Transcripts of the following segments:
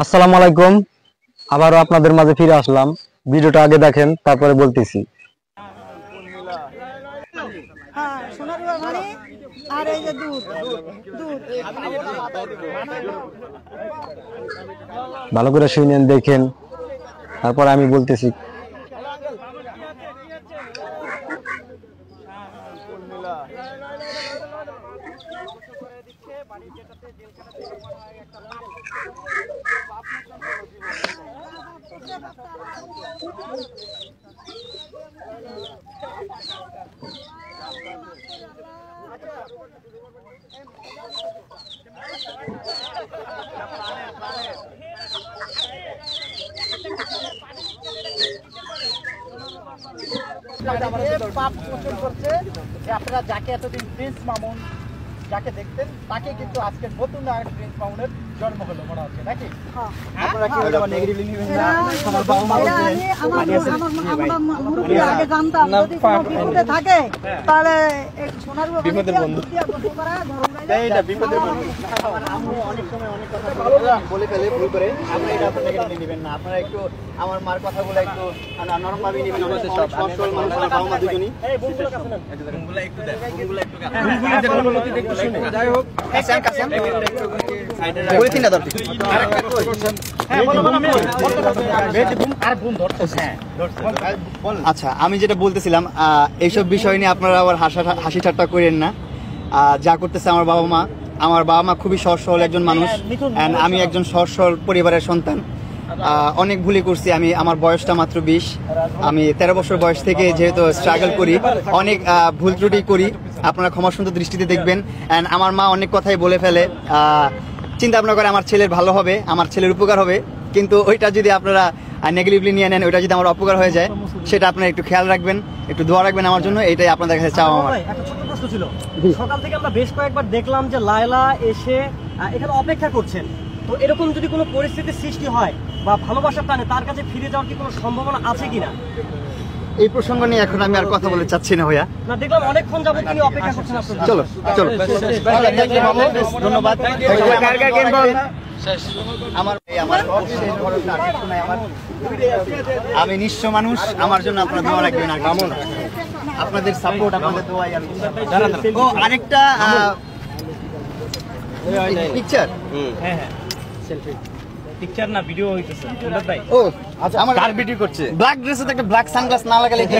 আসসালামু আলাইকুম, আবারও আপনাদের মাঝে ফিরে আসলাম। ভিডিওটা আগে দেখেন, তারপরে বলতেছি। ভালো করে শুনেন, দেখেন, তারপর আমি বলতেছি। আপনারা যাকে এতদিন প্রিন্স মামুন যাকে দেখতেন তাকে কিন্তু আজকে নতুন আরেক প্রিন্স মামুনের জন্ম হলো মনে হচ্ছে নাকি? আপনারা কি এটা নেগেটিভলি নেবেন না? আমার বাবা মা আগে জানতাম যদি কোনো বিপদে থাকে তাহলে এক সোনার বিপদের বন্ধু এইটা বিপদের বন্ধু। আম্মু অনেক সময় অনেক কথা বলে ফেলে ভুল করে, আপনারা এটা আপনারা নেগেটিভলি নেবেন না। আপনারা একটু আমার মার কথাগুলো একটু নরম ভাবে নেবেন। আমাদের সব সরল মানুষ বাবা মা দুজনই এই বন্ধুগুলো কাছে না, বন্ধুগুলো একটু দেন, বন্ধুগুলো একটু কাছে বন্ধুগুলো একটু শুনে যাই হোক কাছেন কাছেন বলে তিন দাও আরেকটা কই হ্যাঁ বলো বলো বেট বুম আর বুম ধরতেছে হ্যাঁ বল। আচ্ছা, আমি যেটা বলতেছিলাম এইসব বিষয় নিয়ে আপনারা আবার হাসি ঠাট্টা করেন না। যা করতেছে আমার বাবা মা খুবই সহজ সরল একজন মানুষ, আমি একজন সহজ সরল পরিবারের সন্তান। অনেক ভুলই করছি আমি, আমার বয়সটা মাত্র 20, আমি 13 বছর বয়স থেকে যেহেতু স্ট্রাগল করি, অনেক ভুল ত্রুটি করি, আপনারা ক্ষমা সুন্দর দৃষ্টিতে দেখবেন। অ্যান্ড আমার মা অনেক কথাই বলে ফেলে, চিন্তা ভাবনা করে আমার ছেলের ভালো হবে, আমার ছেলের উপকার হবে, কিন্তু ওইটা যদি আপনারা নেগেটিভলি নিয়ে নেন, ওইটা যদি আমার অপকার হয়ে যায়, সেটা আপনারা একটু খেয়াল রাখবেন, একটু দোয়া রাখবেন আমার জন্য, এটাই আপনাদের কাছে চাওয়া। আমার একটা ছোট প্রশ্ন ছিল, সকাল থেকে আমরা বেশ কয়েকবার দেখলাম যে লায়লা এসে এখানে অপেক্ষা করছেন, তো এরকম যদি কোনো পরিস্থিতির সৃষ্টি হয় বা ভালোবাসার টানে তার কাছে ফিরে যাওয়ার কি কোনো সম্ভাবনা আছে কিনা? এই প্রসঙ্গ নিয়ে এখন আমি আর কথা বলতে চাচ্ছি না ভাইয়া। না, দেখলাম অনেকক্ষণ যাবত তিনি অপেক্ষা করছেন আপনার। চলো চলো, ধন্যবাদ। আমি নিঃস্ব মানুষ, আমার জন্য আপনারা দোয়া রাখবেন, আর আপনাদের সাপোর্ট, আপনাদের দোয়াই আমি। ও আরেকটা পিকচার, হ্যাঁ হ্যাঁ সেলফি পিকচার না ভিডিও হইতেছে ভাই। ও আচ্ছা, আমার কার ভিডিও করছে? ব্ল্যাক ড্রেসে তো একটা ব্ল্যাক সানগ্লাস না লাগালে কি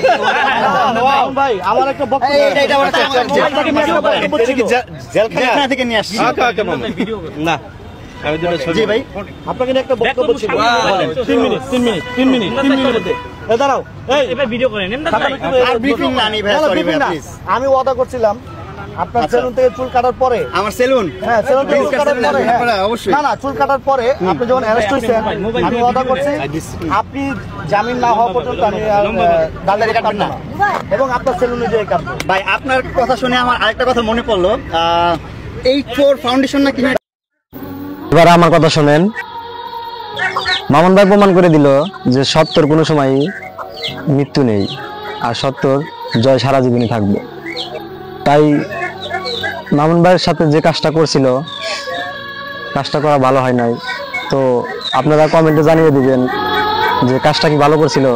ভাই? আমার একটা বক্তব্য, এটা জেলখানা থেকে নিয়ে আসছি না। জি ভাই, আপনাকে একটা বক্তব্য ছিল, 3 মিনিট দাঁড়াও, এবার ভিডিও করেন আর ব্রিফিং না নি ভাই, সরি ভাই প্লিজ। আমি ওয়াদা করছিলাম আপনার সেলুন থেকে চুল কাটার পরে, আমার সেলুন, হ্যাঁ সেলুন থেকে চুল কাটার পরে, অবশ্যই না চুল কাটার পরে আপনি যখন অ্যারেস্ট হয়েছেন, আমি ওয়াদা করছি আপনি জামিন না হওয়া পর্যন্ত আমি দাঁড়িয়ে কাটবেন না এবং আপনার সেলুনে যেয়ে কাটবো। ভাই আপনার কথা শুনে আমার আরেকটা কথা মনে পড়লো, এই 4 ফাউন্ডেশন না কি? এবার আমার কথা শোনেন। মামুন ভাই প্রমাণ করে দিল যে সত্যর কোনো সময় মৃত্যু নেই, আর সত্যর জয় সারা জীবনই থাকবে। তাই মামুন ভাইয়ের সাথে যে কাজটা করছিল, কাজটা করা ভালো হয় নাই, তো আপনারা কমেন্টে জানিয়ে দিবেন যে কাজটা কি ভালো করছিল।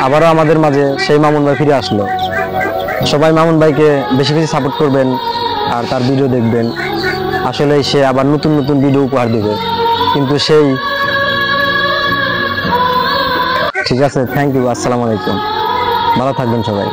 আবারও আমাদের মাঝে সেই মামুন ভাই ফিরে আসলো। সবাই মামুন ভাইকে বেশি বেশি সাপোর্ট করবেন আর তার ভিডিও দেখবেন। আসলে সে আবার নতুন নতুন ভিডিও উপহার দিবে, কিন্তু সেই ঠিক আছে। থ্যাংক ইউ, আসসালামু আলাইকুম, ভালো থাকবেন সবাই।